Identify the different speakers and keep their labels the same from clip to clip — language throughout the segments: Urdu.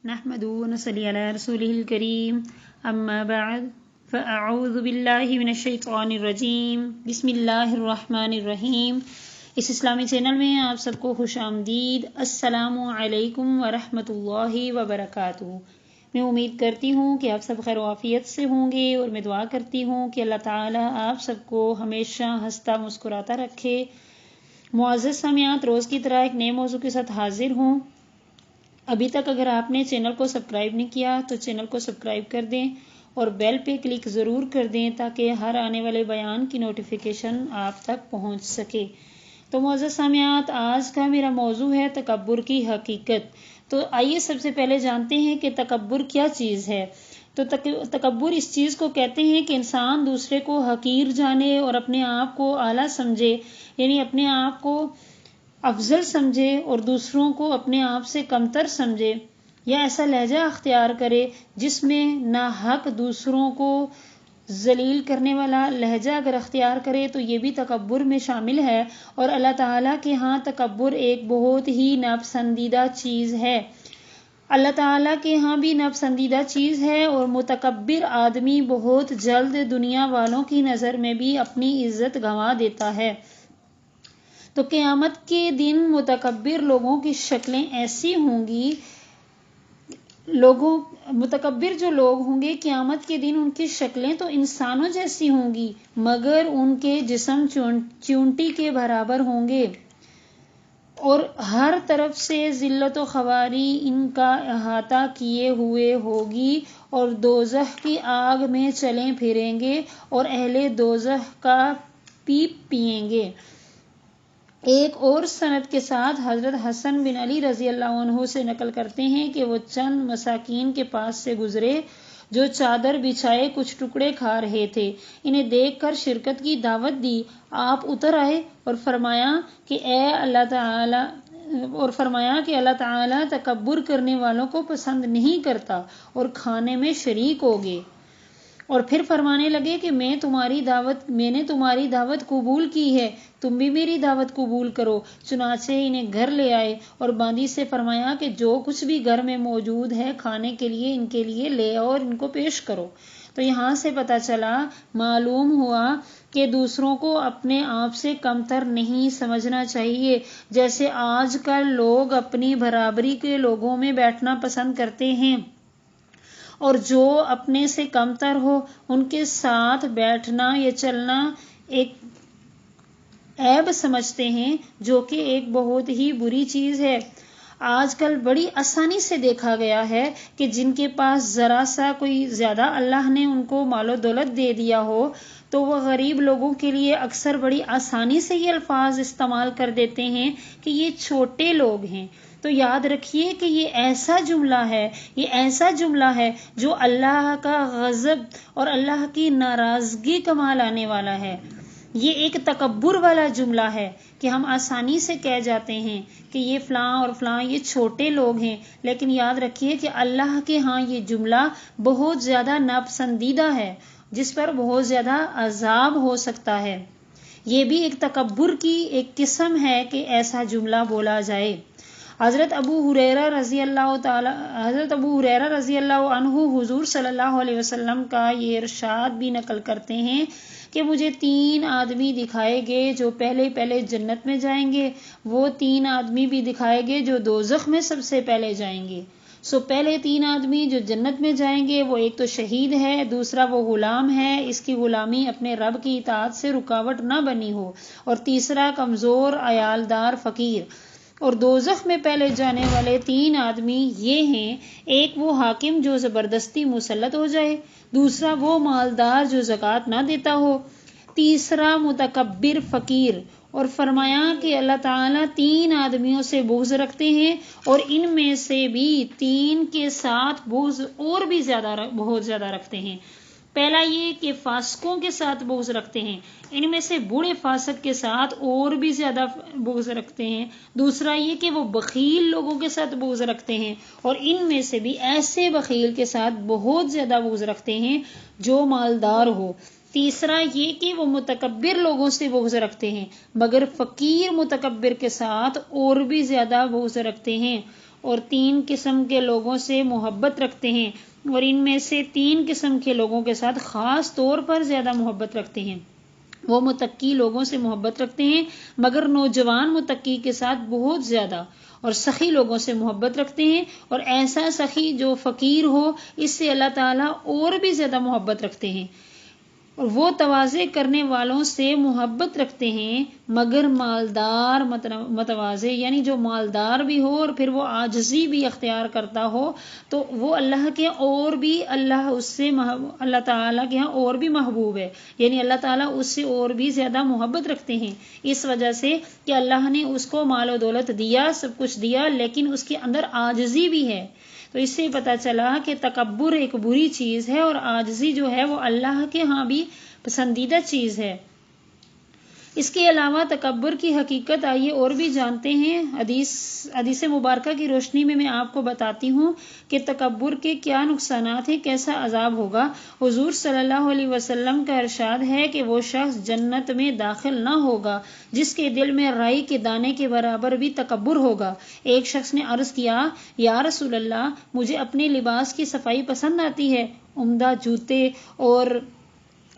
Speaker 1: نحمده ونصلي على رسوله الكريم اما بعد فاعوذ باللہ من الشیطان الرجیم بسم اللہ الرحمن الرحیم۔ اس اسلامی چینل میں آپ سب کو خوش آمدید۔ السلام علیکم ورحمۃ اللہ وبرکاتہ۔ میں امید کرتی ہوں کہ آپ سب خیر و عافیت سے ہوں گے، اور میں دعا کرتی ہوں کہ اللہ تعالی آپ سب کو ہمیشہ ہنستا مسکراتا رکھے۔ معزز سامعات، روز کی طرح ایک نئے موضوع کے ساتھ حاضر ہوں۔ ابھی تک اگر آپ نے چینل کو سبسکرائب نہیں کیا تو چینل کو سبسکرائب کر دیں اور بیل پہ کلک ضرور کر دیں تاکہ ہر آنے والے بیان کی نوٹیفیکیشن آپ تک پہنچ سکے۔ تو معزز سامعات، آج کا میرا موضوع ہے تکبر کی حقیقت۔ تو آئیے سب سے پہلے جانتے ہیں کہ تکبر کیا چیز ہے۔ تو تکبر اس چیز کو کہتے ہیں کہ انسان دوسرے کو حقیر جانے اور اپنے آپ کو اعلیٰ سمجھے، یعنی اپنے آپ کو افضل سمجھے اور دوسروں کو اپنے آپ سے کمتر سمجھے، یا ایسا لہجہ اختیار کرے جس میں ناحق دوسروں کو ذلیل کرنے والا لہجہ اگر اختیار کرے تو یہ بھی تکبر میں شامل ہے، اور اللہ تعالیٰ کے ہاں تکبر ایک بہت ہی ناپسندیدہ چیز ہے۔ اللہ تعالیٰ کے ہاں بھی ناپسندیدہ چیز ہے، اور متکبر آدمی بہت جلد دنیا والوں کی نظر میں بھی اپنی عزت گنوا دیتا ہے۔ تو قیامت کے دن متکبر لوگوں کی شکلیں ایسی ہوں گی، متکبر جو لوگ ہوں گے قیامت کے دن ان کی شکلیں تو انسانوں جیسی ہوں گی، مگر ان کے جسم چونٹی کے برابر ہوں گے، اور ہر طرف سے ذلت و خواری ان کا احاطہ کیے ہوئے ہوگی، اور دوزخ کی آگ میں چلیں پھریں گے اور اہل دوزخ کا پیپ پئیں گے۔ ایک اور سند کے ساتھ حضرت حسن بن علی رضی اللہ عنہ سے نقل کرتے ہیں کہ وہ چند مساکین کے پاس سے گزرے جو چادر بچھائے کچھ ٹکڑے کھا رہے تھے۔ انہیں دیکھ کر شرکت کی دعوت دی۔ آپ اتر آئے اور فرمایا کہ اللہ تعالیٰ تکبر کرنے والوں کو پسند نہیں کرتا، اور کھانے میں شریک ہو گئے، اور پھر فرمانے لگے کہ میں نے تمہاری دعوت قبول کی ہے، تم بھی میری دعوت قبول کرو۔ چنانچہ انہیں گھر لے آئے اور باندی سے فرمایا کہ جو کچھ بھی گھر میں موجود ہے کھانے کے لیے ان کے لیے لے آؤ اور ان کو پیش کرو۔ تو یہاں سے پتہ چلا، معلوم ہوا کہ دوسروں کو اپنے آپ سے کمتر نہیں سمجھنا چاہیے، جیسے آج کل لوگ اپنی برابری کے لوگوں میں بیٹھنا پسند کرتے ہیں، اور جو اپنے سے کمتر ہو ان کے ساتھ بیٹھنا یا چلنا ایک عیب سمجھتے ہیں، جو کہ ایک بہت ہی بری چیز ہے۔ آج کل بڑی آسانی سے دیکھا گیا ہے کہ جن کے پاس ذرا سا کوئی زیادہ اللہ نے ان کو مال و دولت دے دیا ہو تو وہ غریب لوگوں کے لیے اکثر بڑی آسانی سے یہ الفاظ استعمال کر دیتے ہیں کہ یہ چھوٹے لوگ ہیں۔ تو یاد رکھیے کہ یہ ایسا جملہ ہے جو اللہ کا غضب اور اللہ کی ناراضگی کما لانے والا ہے۔ یہ ایک تکبر والا جملہ ہے کہ ہم آسانی سے کہہ جاتے ہیں کہ یہ فلاں اور فلاں یہ چھوٹے لوگ ہیں، لیکن یاد رکھیے کہ اللہ کے ہاں یہ جملہ بہت زیادہ ناپسندیدہ ہے، جس پر بہت زیادہ عذاب ہو سکتا ہے۔ یہ بھی ایک تکبر کی ایک قسم ہے کہ ایسا جملہ بولا جائے۔ حضرت ابو ہریرہ رضی اللہ عنہ حضور صلی اللہ علیہ وسلم کا یہ ارشاد بھی نقل کرتے ہیں کہ مجھے 3 آدمی دکھائے گئے جو پہلے جنت میں جائیں گے، وہ 3 آدمی بھی دکھائے گئے جو دوزخ میں سب سے پہلے جائیں گے۔ پہلے 3 آدمی جو جنت میں جائیں گے وہ ایک تو شہید ہے، دوسرا وہ غلام ہے، اس کی غلامی اپنے رب کی اطاعت سے رکاوٹ نہ بنی ہو، اور تیسرا کمزور عیالدار فقیر۔ اور دوزخ میں پہلے جانے والے 3 آدمی یہ ہیں، ایک وہ حاکم جو زبردستی مسلط ہو جائے، دوسرا وہ مالدار جو زکوٰۃ نہ دیتا ہو، تیسرا متکبر فقیر۔ اور فرمایا کہ اللہ تعالیٰ 3 آدمیوں سے بغض رکھتے ہیں، اور ان میں سے بھی 3 کے ساتھ بغض اور بھی بہت زیادہ رکھتے ہیں۔ پہلا یہ کہ فاسقوں کے ساتھ بغض رکھتے ہیں، ان میں سے بوڑھے فاسق کے ساتھ اور بھی زیادہ بغض رکھتے ہیں۔ دوسرا یہ کہ وہ بخیل لوگوں کے ساتھ بغض رکھتے ہیں، اور ان میں سے بھی ایسے بخیل کے ساتھ بہت زیادہ بغض رکھتے ہیں جو مالدار ہو۔ تیسرا یہ کہ وہ متکبر لوگوں سے بغض رکھتے ہیں، مگر فقیر متکبر کے ساتھ اور بھی زیادہ بغض رکھتے ہیں۔ اور 3 قسم کے لوگوں سے محبت رکھتے ہیں، اور ان میں سے 3 قسم کے لوگوں کے ساتھ خاص طور پر زیادہ محبت رکھتے ہیں۔ وہ متقی لوگوں سے محبت رکھتے ہیں مگر نوجوان متقی کے ساتھ بہت زیادہ، اور سخی لوگوں سے محبت رکھتے ہیں، اور ایسا سخی جو فقیر ہو اس سے اللہ تعالیٰ اور بھی زیادہ محبت رکھتے ہیں۔ اور وہ تواضع کرنے والوں سے محبت رکھتے ہیں مگر مالدار متواضع، یعنی جو مالدار بھی ہو اور پھر وہ عاجزی بھی اختیار کرتا ہو تو وہ اللہ کے اور بھی اللہ تعالیٰ کے ہاں اور بھی محبوب ہے، یعنی اللہ تعالیٰ اس سے اور بھی زیادہ محبت رکھتے ہیں، اس وجہ سے کہ اللہ نے اس کو مال و دولت دیا، سب کچھ دیا، لیکن اس کے اندر عاجزی بھی ہے۔ تو اس سے پتہ چلا کہ تکبر ایک بری چیز ہے اور عاجزی جو ہے وہ اللہ کے ہاں بھی پسندیدہ چیز ہے۔ اس کے علاوہ تکبر کی حقیقت آئیے اور بھی جانتے ہیں۔ حدیث مبارکہ کی روشنی میں آپ کو بتاتی ہوں کہ تکبر کے کیا نقصانات ہیں، کیسا عذاب ہوگا۔ حضور صلی اللہ علیہ وسلم کا ارشاد ہے کہ وہ شخص جنت میں داخل نہ ہوگا جس کے دل میں رائی کے دانے کے برابر بھی تکبر ہوگا۔ ایک شخص نے عرض کیا، یا رسول اللہ، مجھے اپنے لباس کی صفائی پسند آتی ہے، عمدہ جوتے اور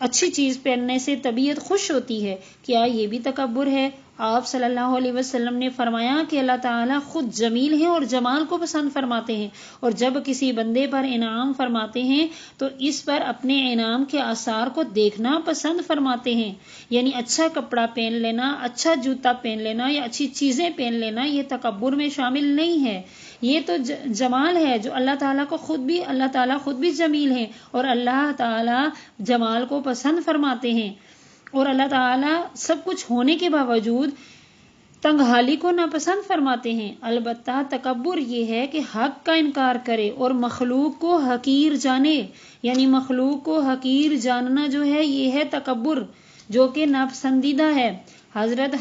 Speaker 1: اچھی چیز پہننے سے طبیعت خوش ہوتی ہے، کیا یہ بھی تکبر ہے؟ آپ صلی اللہ علیہ وسلم نے فرمایا کہ اللہ تعالیٰ خود جمیل ہیں اور جمال کو پسند فرماتے ہیں، اور جب کسی بندے پر انعام فرماتے ہیں تو اس پر اپنے انعام کے آثار کو دیکھنا پسند فرماتے ہیں، یعنی اچھا کپڑا پہن لینا، اچھا جوتا پہن لینا یا اچھی چیزیں پہن لینا یہ تکبر میں شامل نہیں ہے، یہ تو جمال ہے جو اللہ تعالیٰ خود بھی جمیل ہیں اور اللہ تعالیٰ جمال کو پسند فرماتے ہیں، اور اللہ تعالیٰ سب کچھ ہونے کے باوجود تنگحالی کو ناپسند فرماتے ہیں۔ البتہ تکبر یہ ہے کہ حق کا انکار کرے اور مخلوق کو حقیر جانے، یعنی مخلوق کو حقیر جاننا جو ہے یہ ہے تکبر، جو کہ ناپسندیدہ ہے۔ حضرت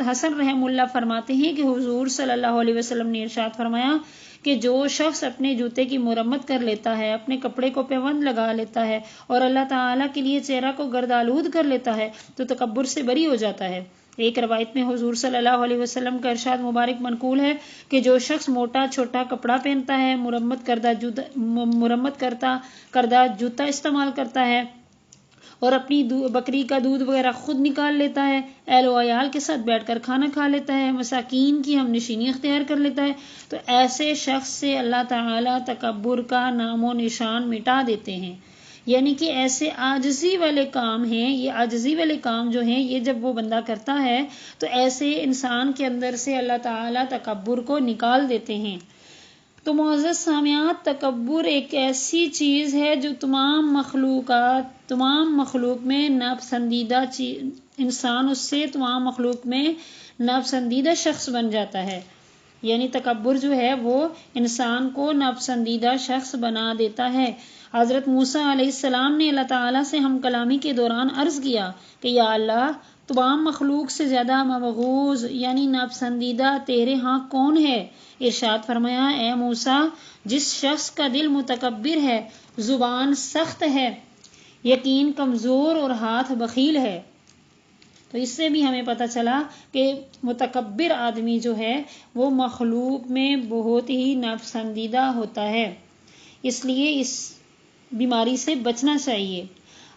Speaker 1: حسن رحم اللہ فرماتے ہیں کہ حضور صلی اللہ علیہ وسلم نے ارشاد فرمایا کہ جو شخص اپنے جوتے کی مرمت کر لیتا ہے، اپنے کپڑے کو پیوند لگا لیتا ہے اور اللہ تعالیٰ کے لیے چہرہ کو گردآلود کر لیتا ہے تو تکبر سے بری ہو جاتا ہے۔ ایک روایت میں حضور صلی اللہ علیہ وسلم کا ارشاد مبارک منقول ہے کہ جو شخص موٹا چھوٹا کپڑا پہنتا ہے، مرمت کردہ جوتا استعمال کرتا ہے اور اپنی بکری کا دودھ وغیرہ خود نکال لیتا ہے، اہل و عیال کے ساتھ بیٹھ کر کھانا کھا لیتا ہے، مساکین کی ہم نشینی اختیار کر لیتا ہے، تو ایسے شخص سے اللہ تعالیٰ تکبر کا نام و نشان مٹا دیتے ہیں، یعنی کہ ایسے عاجزی والے کام ہیں، یہ عاجزی والے کام جو ہیں یہ جب وہ بندہ کرتا ہے تو ایسے انسان کے اندر سے اللہ تعالیٰ تکبر کو نکال دیتے ہیں۔ تو معزز سامعات، تکبر ایک ایسی چیز ہے جو تمام مخلوق میں ناپسندیدہ انسان اس سے تمام مخلوق میں ناپسندیدہ شخص بن جاتا ہے، یعنی تکبر جو ہے وہ انسان کو ناپسندیدہ شخص بنا دیتا ہے۔ حضرت موسیٰ علیہ السلام نے اللہ تعالیٰ سے ہم کلامی کے دوران عرض کیا کہ یا اللہ، تمام مخلوق سے زیادہ مبغوض یعنی ناپسندیدہ تیرے ہاں کون ہے؟ ارشاد فرمایا، اے موسیٰ، جس شخص کا دل متکبر ہے، زبان سخت ہے، یقین کمزور اور ہاتھ بخیل ہے۔ تو اس سے بھی ہمیں پتہ چلا کہ متکبر آدمی جو ہے وہ مخلوق میں بہت ہی ناپسندیدہ ہوتا ہے، اس لیے اس بیماری سے بچنا چاہیے۔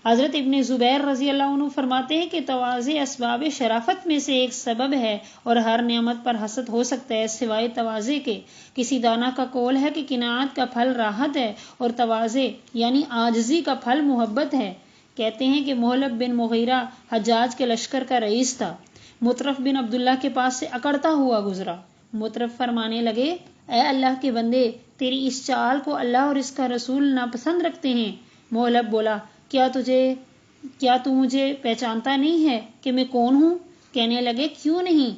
Speaker 1: حضرت ابن زبیر رضی اللہ عنہ فرماتے ہیں کہ تواضع اسباب شرافت میں سے ایک سبب ہے اور ہر نعمت پر حسد ہو سکتا ہے سوائے تواضع کے۔ کسی دانا کا قول ہے کہ قناعت کا پھل راحت ہے اور تواضع یعنی عاجزی کا پھل محبت ہے۔ کہتے ہیں کہ محلب بن مغیرہ حجاج کے لشکر کا رئیس تھا، مطرف بن عبداللہ کے پاس سے اکڑتا ہوا گزرا۔ مطرف فرمانے لگے، اے اللہ کے بندے، تیری اس چال کو اللہ اور اس کا رسول ناپسند رکھتے ہیں۔ محلب بولا، کیا تو مجھے پہچانتا نہیں ہے کہ میں کون ہوں؟ کہنے لگے، کیوں نہیں،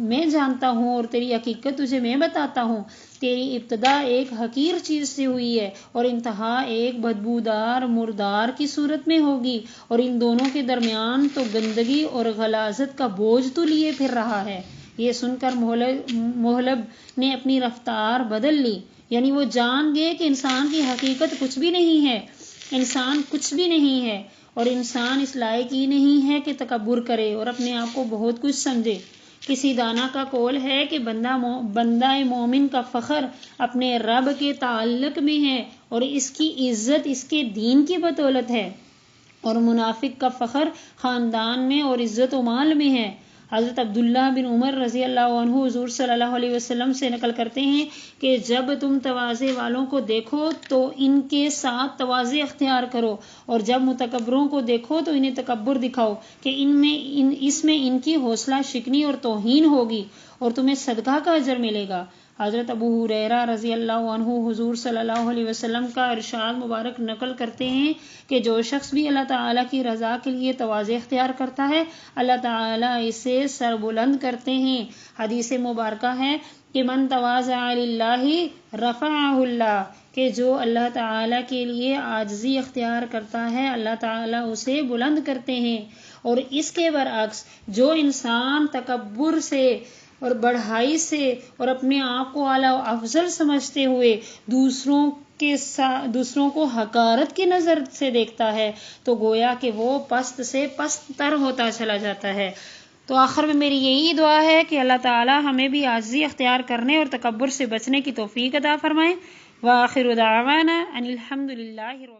Speaker 1: میں جانتا ہوں اور تیری حقیقت تجھے میں بتاتا ہوں۔ تیری ابتدا ایک حقیر چیز سے ہوئی ہے اور انتہا ایک بدبودار مردار کی صورت میں ہوگی، اور ان دونوں کے درمیان تو گندگی اور غلاظت کا بوجھ تو لیے پھر رہا ہے۔ یہ سن کر محلب نے اپنی رفتار بدل لی، یعنی وہ جان گئے کہ انسان کی حقیقت کچھ بھی نہیں ہے، انسان کچھ بھی نہیں ہے، اور انسان اس لائق ہی نہیں ہے کہ تکبر کرے اور اپنے آپ کو بہت کچھ سمجھے۔ کسی دانا کا قول ہے کہ بندہ مومن کا فخر اپنے رب کے تعلق میں ہے اور اس کی عزت اس کے دین کی بدولت ہے، اور منافق کا فخر خاندان میں اور عزت و مال میں ہے۔ حضرت عبداللہ بن عمر رضی اللہ عنہ حضور صلی اللہ علیہ وسلم سے نقل کرتے ہیں کہ جب تم تواضع والوں کو دیکھو تو ان کے ساتھ تواضع اختیار کرو، اور جب متکبروں کو دیکھو تو انہیں تکبر دکھاؤ کہ اس میں ان کی حوصلہ شکنی اور توہین ہوگی اور تمہیں صدقہ کا اجر ملے گا۔ حضرت ابو ہریرہ رضی اللہ عنہ حضور صلی اللہ علیہ وسلم کا ارشاد مبارک نقل کرتے ہیں کہ جو شخص بھی اللہ تعالیٰ کی رضا کے لیے تواضع اختیار کرتا ہے اللہ تعالیٰ اسے سربلند کرتے ہیں۔ حدیث مبارکہ ہے کہ من تواضع للہ رفعہ اللہ، کہ جو اللہ تعالیٰ کے لیے عاجزی اختیار کرتا ہے اللہ تعالیٰ اسے بلند کرتے ہیں، اور اس کے برعکس جو انسان تکبر سے اور بڑھائی سے اور اپنے آپ کو اعلیٰ و افضل سمجھتے ہوئے دوسروں کو حقارت کی نظر سے دیکھتا ہے تو گویا کہ وہ پست سے پست تر ہوتا چلا جاتا ہے۔ تو آخر میں میری یہی دعا ہے کہ اللہ تعالی ہمیں بھی عاجزی اختیار کرنے اور تکبر سے بچنے کی توفیق عطا فرمائے۔ وآخر دعوانا ان الحمد للہ رب